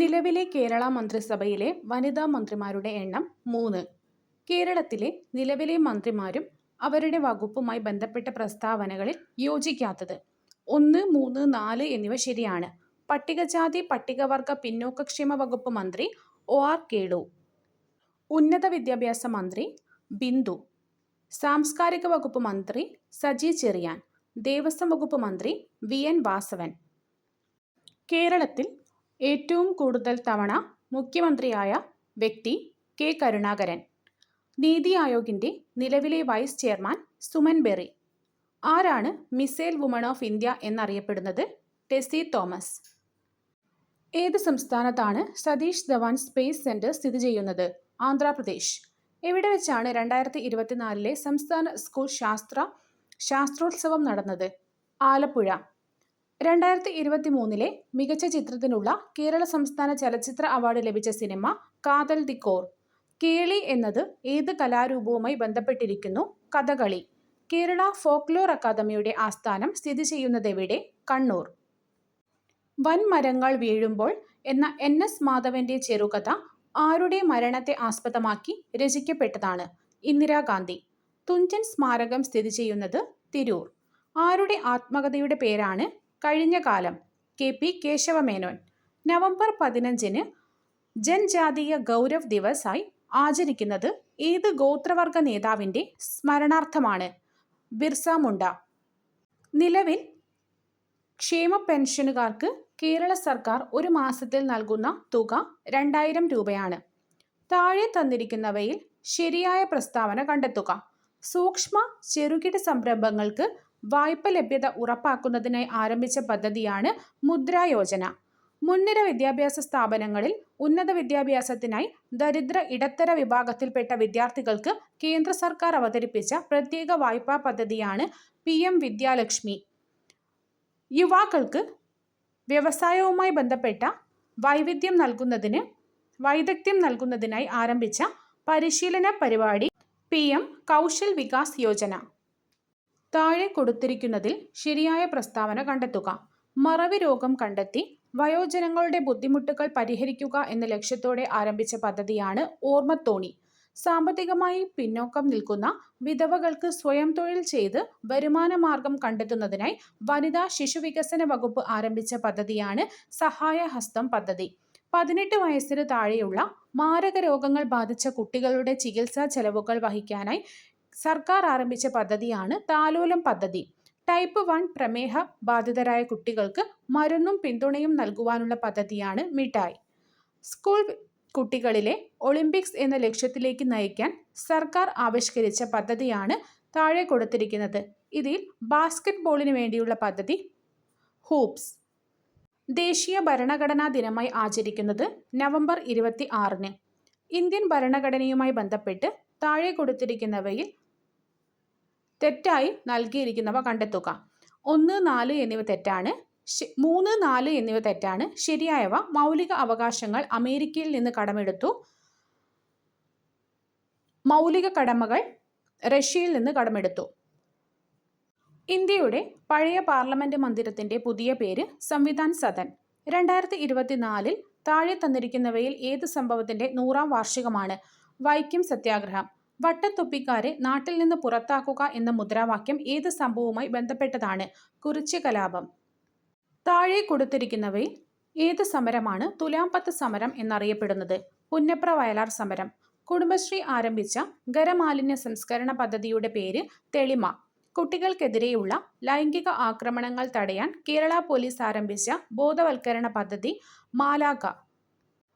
നിലവിലെ കേരള മന്ത്രിസഭയിലെ വനിതാ മന്ത്രിമാരുടെ എണ്ണം 3. കേരളത്തിലെ നിലവിലെ മന്ത്രിമാരും അവരുടെ വകുപ്പുമായി ബന്ധപ്പെട്ട പ്രസ്താവനകളിൽ യോജിക്കാത്തത് 1, 3, 4 എന്നിവ ശരിയാണ്. പട്ടികജാതി പട്ടികവർഗ പിന്നോക്കക്ഷേമ വകുപ്പ് മന്ത്രി OR കേളു, ഉന്നത വിദ്യാഭ്യാസ മന്ത്രി ബിന്ദു, സാംസ്കാരിക വകുപ്പ് മന്ത്രി സജി ചെറിയാൻ, ദേവസ്വം വകുപ്പ് മന്ത്രി VN വാസവൻ. കേരളത്തിൽ ഏറ്റവും കൂടുതൽ തവണ മുഖ്യമന്ത്രിയായ വ്യക്തി K. കരുണാകരൻ. നീതി ആയോഗിൻ്റെ നിലവിലെ വൈസ് ചെയർമാൻ സുമൻ ബെറി. ആരാണ് മിസൈൽ വുമൺ ഓഫ് ഇന്ത്യ എന്നറിയപ്പെടുന്നത്? ടെസി തോമസ്. ഏത് സംസ്ഥാനത്താണ് സതീഷ് ധവാൻ സ്പേസ് സെന്റർ സ്ഥിതി ചെയ്യുന്നത്? ആന്ധ്രാപ്രദേശ്. എവിടെ വെച്ചാണ് 2024 സംസ്ഥാന സ്കൂൾ ശാസ്ത്രോത്സവം നടന്നത്? ആലപ്പുഴ. 2023 മികച്ച ചിത്രത്തിനുള്ള കേരള സംസ്ഥാന ചലച്ചിത്ര അവാർഡ് ലഭിച്ച സിനിമ കാതൽ ദി കോർ. കേളി എന്നത് ഏത് കലാരൂപവുമായി ബന്ധപ്പെട്ടിരിക്കുന്നു? കഥകളി. കേരള ഫോക്ലോർ അക്കാദമിയുടെ ആസ്ഥാനം സ്ഥിതി ചെയ്യുന്നതെവിടെ? കണ്ണൂർ. വൻമരങ്ങൾ വീഴുമ്പോൾ എന്ന NS മാധവന്റെ ചെറുകഥ ആരുടെ മരണത്തെ ആസ്പദമാക്കി രചിക്കപ്പെട്ടതാണ്? ഇന്ദിരാഗാന്ധി. തുഞ്ചൻ സ്മാരകം സ്ഥിതി ചെയ്യുന്നത് തിരൂർ. ആരുടെ ആത്മകഥയുടെ പേരാണ് കഴിഞ്ഞ കാലം? KP കേശവമേനോൻ. നവംബർ 15 ജൻജാതീയ ഗൗരവ് ദിവസ് ആയി ആചരിക്കുന്നത് ഏത് ഗോത്രവർഗ നേതാവിൻ്റെ സ്മരണാർത്ഥമാണ്? ബിർസ മുണ്ട. നിലവിൽ ക്ഷേമ പെൻഷനുകാർക്ക് കേരള സർക്കാർ ഒരു മാസത്തിൽ നൽകുന്ന തുക 2000 രൂപയാണ്. താഴെ തന്നിരിക്കുന്നവയിൽ ശരിയായ പ്രസ്താവന കണ്ടെത്തുക. സൂക്ഷ്മ ചെറുകിട സംരംഭങ്ങൾക്ക് വായ്പ ലഭ്യത ഉറപ്പാക്കുന്നതിനായി ആരംഭിച്ച പദ്ധതിയാണ് മുദ്രാ യോജന. മുൻനിര വിദ്യാഭ്യാസ സ്ഥാപനങ്ങളിൽ ഉന്നത വിദ്യാഭ്യാസത്തിനായി ദരിദ്ര ഇടത്തര വിഭാഗത്തിൽപ്പെട്ട വിദ്യാർത്ഥികൾക്ക് കേന്ദ്ര സർക്കാർ അവതരിപ്പിച്ച പ്രത്യേക വായ്പാ പദ്ധതിയാണ് PM വിദ്യാലക്ഷ്മി. യുവാക്കൾക്ക് വ്യവസായവുമായി ബന്ധപ്പെട്ട വൈദഗ്ധ്യം നൽകുന്നതിനായി ആരംഭിച്ച പരിശീലന പരിപാടി PM കൗശൽ വികാസ് യോജന. താഴെ കൊടുത്തിരിക്കുന്നതിൽ ശരിയായ പ്രസ്താവന കണ്ടെത്തുക. മറവി രോഗം കണ്ടെത്തി വയോജനങ്ങളുടെ ബുദ്ധിമുട്ടുകൾ പരിഹരിക്കുക എന്ന ലക്ഷ്യത്തോടെ ആരംഭിച്ച പദ്ധതിയാണ് ഓർമ്മത്തോണി. സാമ്പത്തികമായി പിന്നോക്കം നിൽക്കുന്ന വിധവകൾക്ക് സ്വയം തൊഴിൽ ചെയ്ത് വരുമാന മാർഗം കണ്ടെത്തുന്നതിനായി വനിതാ ശിശുവികസന വകുപ്പ് ആരംഭിച്ച പദ്ധതിയാണ് സഹായഹസ്തം പദ്ധതി. 18 വയസ്സിന് താഴെയുള്ള മാരക രോഗങ്ങൾ ബാധിച്ച കുട്ടികളുടെ ചികിത്സാ ചെലവുകൾ വഹിക്കാനായി സർക്കാർ ആരംഭിച്ച പദ്ധതിയാണ് താലോലം പദ്ധതി. ടൈപ്പ് 1 പ്രമേഹ ബാധിതരായ കുട്ടികൾക്ക് മരുന്നും പിന്തുണയും നൽകുവാനുള്ള പദ്ധതിയാണ് മിഠായി. സ്കൂൾ കുട്ടികളിലെ ഒളിമ്പിക്സ് എന്ന ലക്ഷ്യത്തിലേക്ക് നയിക്കാൻ സർക്കാർ ആവിഷ്കരിച്ച പദ്ധതിയാണ് താഴെ കൊടുത്തിരിക്കുന്നത്. ഇതിൽ ബാസ്കറ്റ് ബോളിന് വേണ്ടിയുള്ള പദ്ധതി ഹൂപ്സ്. ദേശീയ ഭരണഘടനാ ദിനമായി ആചരിക്കുന്നത് നവംബർ 26. ഇന്ത്യൻ ഭരണഘടനയുമായി ബന്ധപ്പെട്ട് താഴെ കൊടുത്തിരിക്കുന്നവയിൽ തെറ്റായി നൽകിയിരിക്കുന്നവ കണ്ടെത്തുക. 1, 4 എന്നിവ തെറ്റാണ്. 3, 4 എന്നിവ തെറ്റാണ്. ശരിയായവ: മൗലിക അവകാശങ്ങൾ അമേരിക്കയിൽ നിന്ന് കടമെടുത്തു. മൗലിക കടമകൾ റഷ്യയിൽ നിന്ന് കടമെടുത്തു. ഇന്ത്യയുടെ പഴയ പാർലമെന്റ് മന്ദിരത്തിന്റെ പുതിയ പേര് സംവിധാൻ സദൻ. 2024 താഴെ തന്നിരിക്കുന്നവയിൽ ഏത് സംഭവത്തിന്റെ 100ാം വാർഷികമാണ്? വൈക്കം സത്യാഗ്രഹം. വട്ടത്തൊപ്പിക്കാരെ നാട്ടിൽ നിന്ന് പുറത്താക്കുക എന്ന മുദ്രാവാക്യം ഏത് സംഭവവുമായി ബന്ധപ്പെട്ടതാണ്? കുറിച്യ കലാപം. താഴെ കൊടുത്തിരിക്കുന്നവയിൽ ഏത് സമരമാണ് തുലാംപത്ത് സമരം എന്നറിയപ്പെടുന്നത്? പുന്നപ്ര വയലാർ സമരം. കുടുംബശ്രീ ആരംഭിച്ച ഖരമാലിന്യ സംസ്കരണ പദ്ധതിയുടെ പേര് തെളിമ. കുട്ടികൾക്കെതിരെയുള്ള ലൈംഗിക ആക്രമണങ്ങൾ തടയാൻ കേരള പോലീസ് ആരംഭിച്ച ബോധവൽക്കരണ പദ്ധതി മാലാഖ.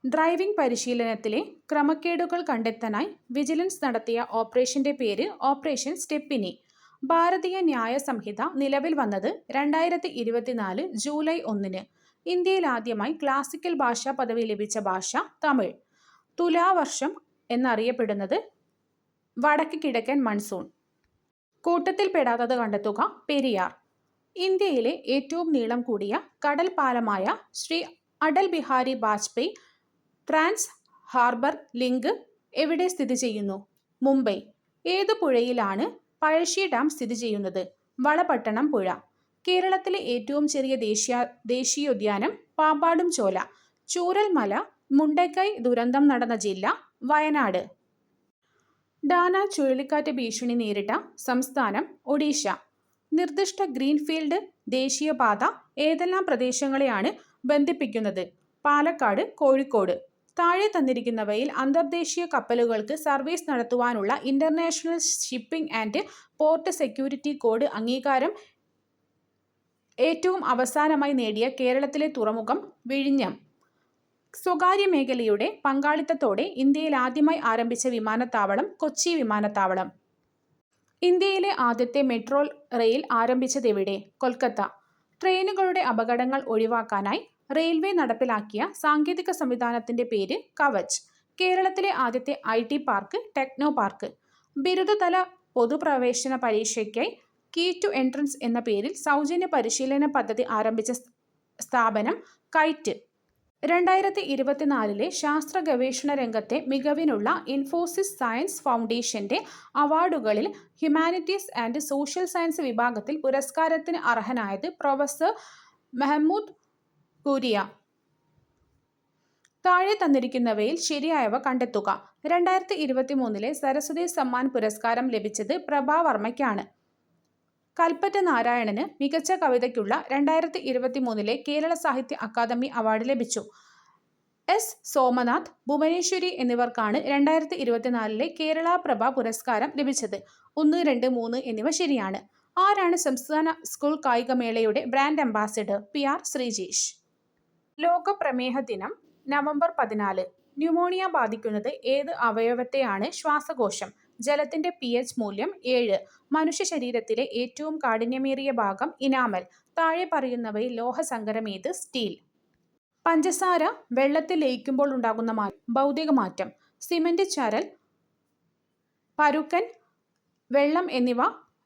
ഡ്രൈവിംഗ് പരിശീലനത്തിലെ ക്രമക്കേടുകൾ കണ്ടെത്താനായി വിജിലൻസ് നടത്തിയ ഓപ്പറേഷന്റെ പേര് ഓപ്പറേഷൻ സ്റ്റെപ്പിനി. ഭാരതീയ ന്യായ സംഹിത നിലവിൽ വന്നത് 2024 ജൂലൈ 1. ഇന്ത്യയിൽ ആദ്യമായി ക്ലാസിക്കൽ ഭാഷാ പദവി ലഭിച്ച ഭാഷ തമിഴ്. തുലാവർഷം എന്നറിയപ്പെടുന്നത് വടക്ക് കിഴക്കൻ മൺസൂൺ. കൂട്ടത്തിൽപ്പെടാത്തത് കണ്ടെത്തുക. പെരിയാർ. ഇന്ത്യയിലെ ഏറ്റവും നീളം കൂടിയ കടൽ പാലമായ Shri Atal Bihari Vajpayee trans harbour link എവിടെ സ്ഥിതി ചെയ്യുന്നു? മുംബൈ. ഏത് പുഴയിലാണ് പഴശ്ശി ഡാം സ്ഥിതി ചെയ്യുന്നത്? വളപട്ടണം പുഴ. കേരളത്തിലെ ഏറ്റവും ചെറിയ ദേശീയോദ്യാനം പാമ്പാടും ചോല. ചൂരൽമല മുണ്ടക്കൈ ദുരന്തം നടന്ന ജില്ല വയനാട്. ഡാന ചുഴലിക്കാറ്റ് ഭീഷണി നേരിട്ട സംസ്ഥാനം ഒഡീഷ. നിർദ്ദിഷ്ട ഗ്രീൻഫീൽഡ് ദേശീയപാത ഏതെല്ലാം പ്രദേശങ്ങളെയാണ് ബന്ധിപ്പിക്കുന്നത്? പാലക്കാട്, കോഴിക്കോട്. താഴെ തന്നിരിക്കുന്നവയിൽ അന്തർദേശീയ കപ്പലുകൾക്ക് സർവീസ് നടത്തുവാനുള്ള international shipping and port security code അംഗീകാരം ഏറ്റവും അവസാനമായി നേടിയ കേരളത്തിലെ തുറമുഖം വിഴിഞ്ഞം. സ്വകാര്യ മേഖലയുടെ പങ്കാളിത്തത്തോടെ ഇന്ത്യയിൽ ആദ്യമായി ആരംഭിച്ച വിമാനത്താവളം കൊച്ചി വിമാനത്താവളം. ഇന്ത്യയിലെ ആദ്യത്തെ മെട്രോ റെയിൽ ആരംഭിച്ചതെവിടെ? കൊൽക്കത്ത. ട്രെയിനുകളുടെ അപകടങ്ങൾ ഒഴിവാക്കാനായി റെയിൽവേ നടപ്പിലാക്കിയ സാങ്കേതിക സംവിധാനത്തിന്റെ പേര് കവച്. കേരളത്തിലെ ആദ്യത്തെ IT പാർക്ക് ടെക്നോ പാർക്ക്. ബിരുദതല പൊതുപ്രവേശന പരീക്ഷയ്ക്കായി കീ ടു എൻട്രൻസ് എന്ന പേരിൽ സൗജന്യ പരിശീലന പദ്ധതി ആരംഭിച്ച സ്ഥാപനം കൈറ്റ്. 2024 ശാസ്ത്ര ഗവേഷണ രംഗത്തെ മികവിനുള്ള ഇൻഫോസിസ് സയൻസ് ഫൗണ്ടേഷന്റെ അവാർഡുകളിൽ ഹ്യൂമാനിറ്റീസ് ആൻഡ് സോഷ്യൽ സയൻസ് വിഭാഗത്തിൽ പുരസ്കാരത്തിന് അർഹനായത് പ്രൊഫസർ മെഹമൂദ് കുരിയ. താഴെ തന്നിരിക്കുന്നവയിൽ ശരിയായവ കണ്ടെത്തുക. 2023 സരസ്വതി സമ്മാൻ പുരസ്കാരം ലഭിച്ചത് പ്രഭാവർമ്മയ്ക്കാണ്. കൽപ്പറ്റ നാരായണന് മികച്ച കവിതയ്ക്കുള്ള 2023 കേരള സാഹിത്യ അക്കാദമി അവാർഡ് ലഭിച്ചു. S. സോമനാഥ്, ഭുവനേശ്വരി എന്നിവർക്കാണ് 2024 കേരള പ്രഭ പുരസ്കാരം ലഭിച്ചത്. 1, 2, 3 എന്നിവ ശരിയാണ്. ആരാണ് സംസ്ഥാന സ്കൂൾ കായികമേളയുടെ ബ്രാൻഡ് അംബാസിഡർ? PR ശ്രീജേഷ്. ലോക പ്രമേഹ ദിനം നവംബർ 14. ന്യൂമോണിയ ബാധിക്കുന്നത് ഏത് അവയവത്തെയാണ്? ശ്വാസകോശം. ജലത്തിന്റെ pH മൂല്യം 7. മനുഷ്യ ശരീരത്തിലെ ഏറ്റവും കാഠിന്യമേറിയ ഭാഗം ഇനാമൽ. താഴെ പറയുന്നവയിൽ ലോഹസങ്കരം ഏത്? സ്റ്റീൽ. പഞ്ചസാര വെള്ളത്തിൽ ലയിക്കുമ്പോൾ ഉണ്ടാകുന്ന ഭൗതിക മാറ്റം. സിമന്റ്, ചരൽ, പരുക്കൻ, വെള്ളം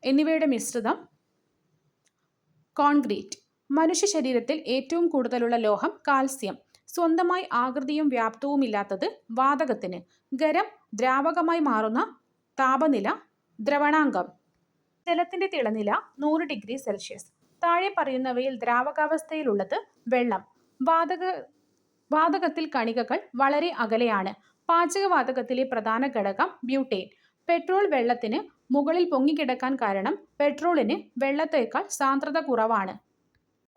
എന്നിവയുടെ മിശ്രിതം കോൺക്രീറ്റ്. മനുഷ്യ ശരീരത്തിൽ ഏറ്റവും കൂടുതലുള്ള ലോഹം കാൽസ്യം. സ്വന്തമായി ആകൃതിയും വ്യാപ്തവുമില്ലാത്തത് വാതകത്തിന്. ഖരം ദ്രാവകമായി മാറുന്ന താപനില ദ്രവണാങ്കം. ജലത്തിന്റെ തിളനില 100 ഡിഗ്രി സെൽഷ്യസ്. താഴെ പറയുന്നവയിൽ ദ്രാവകാവസ്ഥയിലുള്ളത് വെള്ളം. വാതകത്തിൽ കണികകൾ വളരെ അകലെയാണ്. പാചകവാതകത്തിലെ പ്രധാന ഘടകം ബ്യൂട്ടേൻ. പെട്രോൾ വെള്ളത്തിന് മുകളിൽ പൊങ്ങിക്കിടക്കാൻ കാരണം പെട്രോളിന് വെള്ളത്തേക്കാൾ സാന്ദ്രത കുറവാണ്.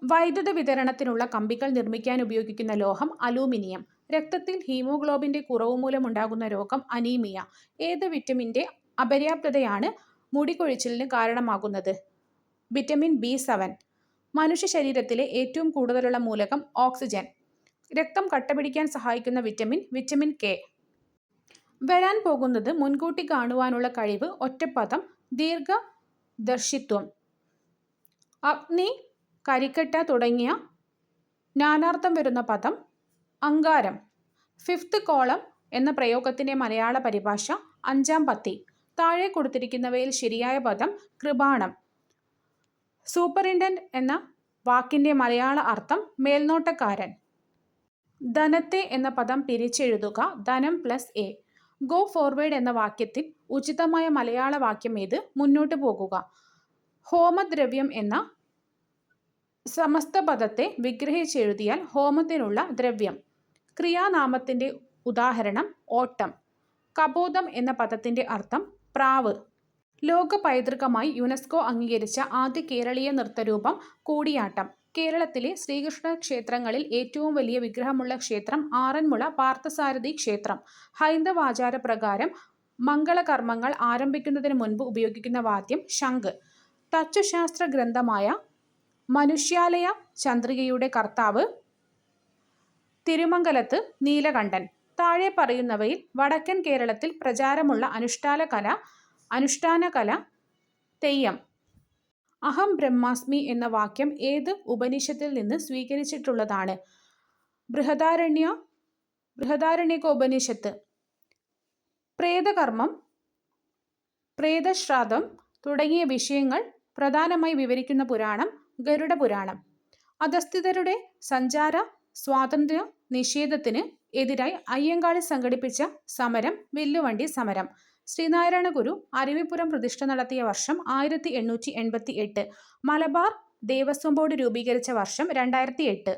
വൈദ്യുത വിതരണത്തിനുള്ള കമ്പികൾ നിർമ്മിക്കാൻ ഉപയോഗിക്കുന്ന ലോഹം അലൂമിനിയം. രക്തത്തിൽ ഹീമോഗ്ലോബിന്റെ കുറവ് മൂലമുണ്ടാകുന്ന രോഗം അനീമിയ. ഏത് വിറ്റമിന്റെ അപര്യാപ്തതയാണ് മുടികൊഴിച്ചിലിന് കാരണമാകുന്നത്? Vitamin B7. മനുഷ്യ ശരീരത്തിലെ ഏറ്റവും കൂടുതലുള്ള മൂലകം ഓക്സിജൻ. രക്തം കട്ടപിടിക്കാൻ സഹായിക്കുന്ന വിറ്റമിൻ K. വരാൻ പോകുന്നത് മുൻകൂട്ടി കാണുവാനുള്ള കഴിവ്. ഒറ്റപ്പദം ദീർഘദർശിത്വം. അഗ്നി, കരിക്കട്ട തുടങ്ങിയ നാനാർത്ഥം വരുന്ന പദം അങ്കാരം. ഫിഫ്ത്ത് കോളം എന്ന പ്രയോഗത്തിന്റെ മലയാള പരിഭാഷ 5-ാം പത്തി. താഴെ കൊടുത്തിരിക്കുന്നവയിൽ ശരിയായ പദം കൃപാണം. സൂപ്പറിൻറ്റൻഡന്റ് എന്ന വാക്കിന്റെ മലയാള അർത്ഥം മേൽനോട്ടക്കാരൻ. ധനത്തെ എന്ന പദം പിരിച്ചെഴുതുക. ധനം +A. ഗോ ഫോർവേഡ് എന്ന വാക്യത്തിൽ ഉചിതമായ മലയാള വാക്യം ഏത്? മുന്നോട്ട് പോകുക. ഹോമദ്രവ്യം എന്ന സമസ്ത പദത്തെ വിഗ്രഹിച്ചെഴുതിയാൽ ഹോമത്തിനുള്ള ദ്രവ്യം. ക്രിയാനാമത്തിന്റെ ഉദാഹരണം ഓട്ടം. കബോധം എന്ന പദത്തിന്റെ അർത്ഥം പ്രാവ്. ലോക പൈതൃകമായി യുനെസ്കോ അംഗീകരിച്ച ആദ്യ കേരളീയ നൃത്തരൂപം കൂടിയാട്ടം. കേരളത്തിലെ ശ്രീകൃഷ്ണ ക്ഷേത്രങ്ങളിൽ ഏറ്റവും വലിയ വിഗ്രഹമുള്ള ക്ഷേത്രം ആറന്മുള പാർത്ഥസാരഥി ക്ഷേത്രം. ഹൈന്ദവാചാരപ്രകാരം മംഗളകർമ്മങ്ങൾ ആരംഭിക്കുന്നതിന് മുൻപ് ഉപയോഗിക്കുന്ന വാദ്യം ശംഖ്. തച്ചുശാസ്ത്ര ഗ്രന്ഥമായ മനുഷ്യാലയ ചന്ദ്രികയുടെ കർത്താവ് തിരുമംഗലത്ത് നീലകണ്ഠൻ. താഴെ പറയുന്നവയിൽ വടക്കൻ കേരളത്തിൽ പ്രചാരമുള്ള അനുഷ്ഠാന കല തെയ്യം. അഹം ബ്രഹ്മാസ്മി എന്ന വാക്യം ഏത് ഉപനിഷത്തിൽ നിന്ന് സ്വീകരിച്ചിട്ടുള്ളതാണ്? ബൃഹദാരണ്യകോപനിഷത്ത്. പ്രേതകർമ്മം, പ്രേതശ്രാദ്ധം തുടങ്ങിയ വിഷയങ്ങൾ പ്രധാനമായി വിവരിക്കുന്ന പുരാണം ഗരുഡ പുരാണം. അധസ്ഥിതരുടെ സഞ്ചാര സ്വാതന്ത്ര്യ നിഷേധത്തിന് എതിരായി അയ്യങ്കാളി സംഘടിപ്പിച്ച സമരം വില്ലുവണ്ടി സമരം. ശ്രീനാരായണ ഗുരു അരുവിപ്പുറം പ്രതിഷ്ഠ നടത്തിയ വർഷം 1888. മലബാർ ദേവസ്വം ബോർഡ് രൂപീകരിച്ച വർഷം 2008.